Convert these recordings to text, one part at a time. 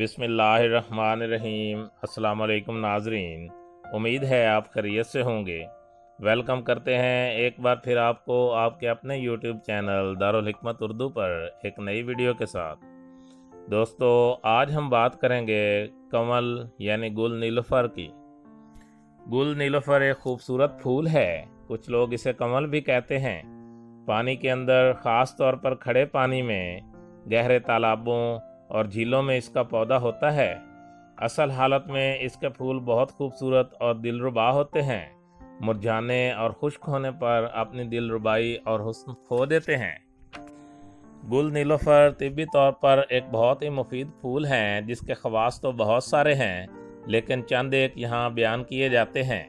बिस्मिल्लाहिर्रहमानिर्रहीम। अस्सलाम वालेकुम नाजरीन, उम्मीद है आप खैरियत से होंगे। वेलकम करते हैं एक बार फिर आपको आपके अपने यूट्यूब चैनल दारुल हिकमत उर्दू पर एक नई वीडियो के साथ। दोस्तों, आज हम बात करेंगे कमल यानी गुल नीलोफर की। गुल नीलोफर एक खूबसूरत फूल है, कुछ लोग इसे कमल भी कहते हैं। पानी के अंदर, ख़ास तौर पर खड़े पानी में, गहरे तालाबों और झीलों में इसका पौधा होता है। असल हालत में इसके फूल बहुत खूबसूरत और दिलरुबा होते हैं। मुरझाने और खुश्क होने पर अपनी दिलरुबाई और हुस्न खो देते हैं। गुल नीलोफर तिब्बी तौर पर एक बहुत ही मुफीद फूल हैं, जिसके ख़वास तो बहुत सारे हैं, लेकिन चंद एक यहाँ बयान किए जाते हैं।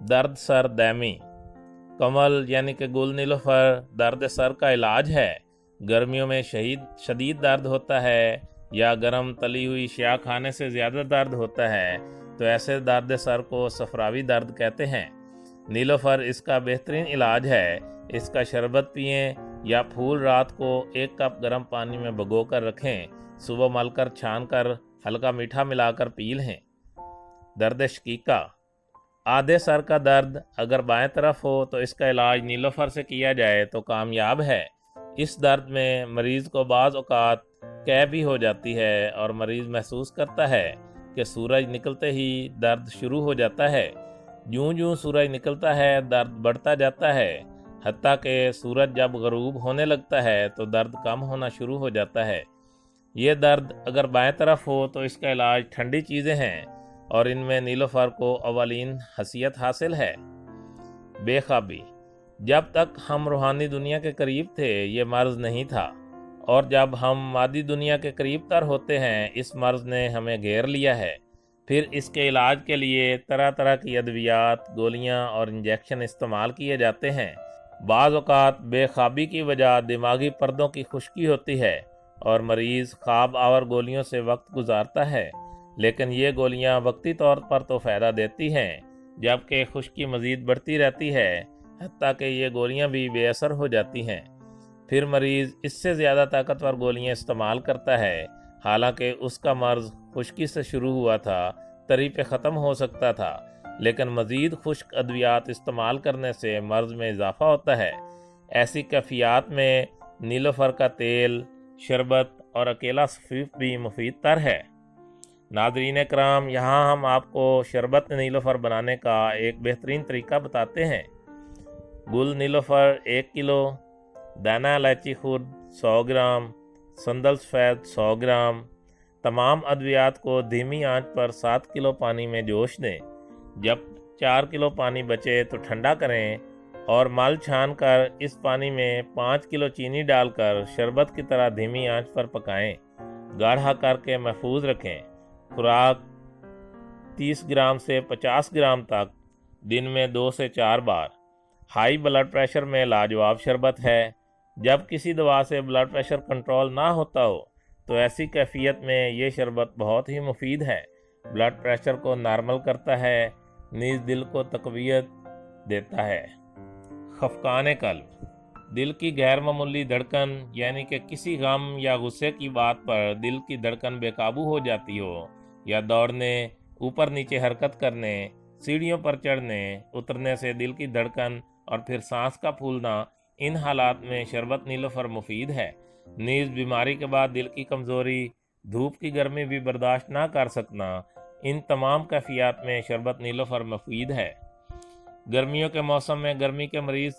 दर्द सर दैमी। कमल यानी कि गुल नीलोफर दर्द सर का इलाज है। गर्मियों में शदीद दर्द होता है या गर्म तली हुई अशिया खाने से ज़्यादा दर्द होता है, तो ऐसे दर्द सर को सफरावी दर्द कहते हैं। नीलोफर इसका बेहतरीन इलाज है। इसका शरबत पिएं या फूल रात को 1 कप गर्म पानी में भिगो कर रखें, सुबह मलकर छान कर हल्का मीठा मिलाकर पी लें। दर्द शकीका। आधे सर का दर्द अगर बाएं तरफ हो तो इसका इलाज नीलोफर से किया जाए तो कामयाब है। इस दर्द में मरीज़ को बाज़ औक़ात कै भी हो जाती है और मरीज़ महसूस करता है कि सूरज निकलते ही दर्द शुरू हो जाता है। यूं यूं सूरज निकलता है दर्द बढ़ता जाता है, हत्ता कि सूरज जब गरूब होने लगता है तो दर्द कम होना शुरू हो जाता है। ये दर्द अगर बाएं तरफ हो तो इसका इलाज ठंडी चीज़ें हैं और इनमें नीलोफर को अवलीन हसीयत हासिल है। बेख्वाबी। जब तक हम रूहानी दुनिया के करीब थे ये मर्ज़ नहीं था, और जब हम मादी दुनिया के करीब तर होते हैं इस मर्ज़ ने हमें घेर लिया है। फिर इसके इलाज के लिए तरह तरह की अद्वियात, गोलियां और इंजेक्शन इस्तेमाल किए जाते हैं। बाज़ औक़ात बेख्वाबी की वजह दिमागी पर्दों की खुश्की होती है और मरीज़ ख्वाब आवर गोलियों से वक्त गुजारता है, लेकिन ये गोलियां वक्ती तौर पर तो फ़ायदा देती हैं, जबकि खुश्की मज़ीद बढ़ती रहती है, हत्ता कि ये गोलियां भी बेअसर हो जाती हैं। फिर मरीज़ इससे ज़्यादा ताकतवर गोलियां इस्तेमाल करता है, हालांकि उसका मर्ज़ खुश्की से शुरू हुआ था, तरी पे ख़त्म हो सकता था, लेकिन मज़ीद खुश्क अद्वियात इस्तेमाल करने से मर्ज़ में इजाफ़ा होता है। ऐसी कैफियत में नीलोफर का तेल, शरबत और अकेला सफ़ीफ भी मुफीद तर है। नाज़रीन कराम, यहाँ हम आपको शरबत नीलोफर बनाने का एक बेहतरीन तरीका बताते हैं। गुल नीलोफर 1 किलो, दाना इलायची खुर्द 100 ग्राम, संदल सफ़ेद 100 ग्राम। तमाम अद्वियात को धीमी आंच पर 7 किलो पानी में जोश दें। जब 4 किलो पानी बचे तो ठंडा करें और मल छान कर इस पानी में 5 किलो चीनी डालकर शरबत की तरह धीमी आंच पर पकाएं। गाढ़ा करके महफूज रखें। खुराक 30 ग्राम से 50 ग्राम तक, दिन में 2 से 4 बार। हाई ब्लड प्रेशर में लाजवाब शरबत है। जब किसी दवा से ब्लड प्रेशर कंट्रोल ना होता हो तो ऐसी कैफियत में ये शरबत बहुत ही मुफीद है। ब्लड प्रेशर को नॉर्मल करता है, नीज़ दिल को तक़वियत देता है। खफकान कल्ब। दिल की गैर मामूली धड़कन, यानी कि किसी गम या गुस्से की बात पर दिल की धड़कन बेकाबू हो जाती हो, या दौड़ने, ऊपर नीचे हरकत करने, सीढ़ियों पर चढ़ने उतरने से दिल की धड़कन और फिर सांस का फूलना, इन हालात में शरबत नीलोफर मुफीद है। नीज़ बीमारी के बाद दिल की कमज़ोरी, धूप की गर्मी भी बर्दाश्त ना कर सकना, इन तमाम कैफियत में शरबत नीलोफर मुफीद है। गर्मियों के मौसम में गर्मी के मरीज़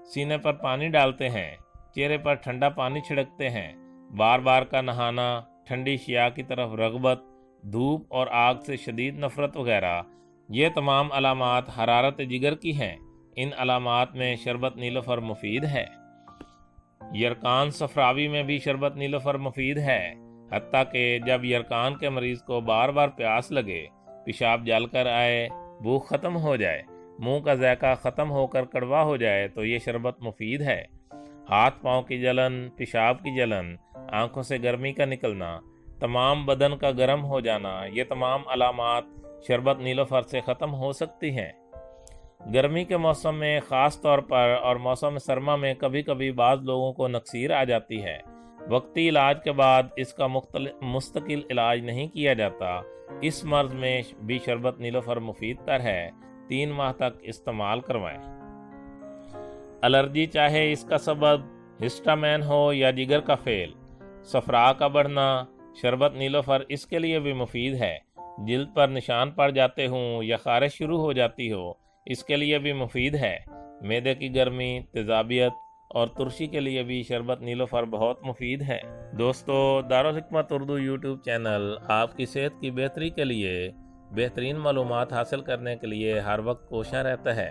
सीने पर पानी डालते हैं, चेहरे पर ठंडा पानी छिड़कते हैं। बार बार का नहाना, ठंडी अशिया की तरफ रग़बत, धूप और आग से शदीद नफ़रत वगैरह, ये तमाम अलामात हरारत जिगर की हैं। इन अलामात में शरबत नीलोफर मुफीद है। यरकान सफरावी में भी शरबत नीलोफर मुफीद है, हत्ता कि जब यरकान के मरीज़ को बार बार प्यास लगे, पेशाब जल कर आए, भूख ख़त्म हो जाए, मुंह का ज़ायका ख़त्म होकर कड़वा हो जाए तो ये शरबत मुफीद है। हाथ पाँव की जलन, पेशाब की जलन, आँखों से गर्मी का निकलना, तमाम बदन का गर्म हो जाना, ये तमाम अलामात शरबत नीलोफर से ख़त्म हो सकती हैं। गर्मी के मौसम में ख़ास तौर पर और मौसम सरमा में कभी कभी बाज़ लोगों को नक्सीर आ जाती है। وقتی علاج کے بعد اس کا مستقل علاج نہیں کیا جاتا۔ اس مرض میں بھی شربت نیلوفر مفید تر ہے۔ 3 ماہ تک استعمال کروائیں۔ الرجی چاہے اس کا سبب ہسٹامین ہو یا جگر کا فیل، صفرا کا بڑھنا، شربت نیلوفر اس کے لیے بھی مفید ہے۔ جلد پر نشان پڑ جاتے ہوں یا خارش شروع ہو جاتی ہو، اس کے لیے بھی مفید ہے۔ معدے کی گرمی، تیزابیت اور ترشی کے لیے بھی شربت نیلوفر بہت مفید ہے۔ دوستو، دارالحکمت اردو یوٹیوب چینل آپ کی صحت کی بہتری کے لیے بہترین معلومات حاصل کرنے کے لیے ہر وقت کوشاں رہتا ہے۔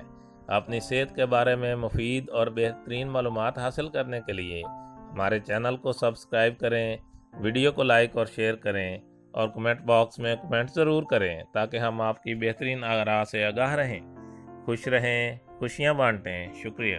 اپنی صحت کے بارے میں مفید اور بہترین معلومات حاصل کرنے کے لیے ہمارے چینل کو سبسکرائب کریں، ویڈیو کو لائک اور شیئر کریں اور کمنٹ باکس میں کمنٹ ضرور کریں تاکہ ہم آپ کی بہترین آراء سے آگاہ رہیں۔ خوش رہیں، خوشیاں بانٹیں۔ شکریہ۔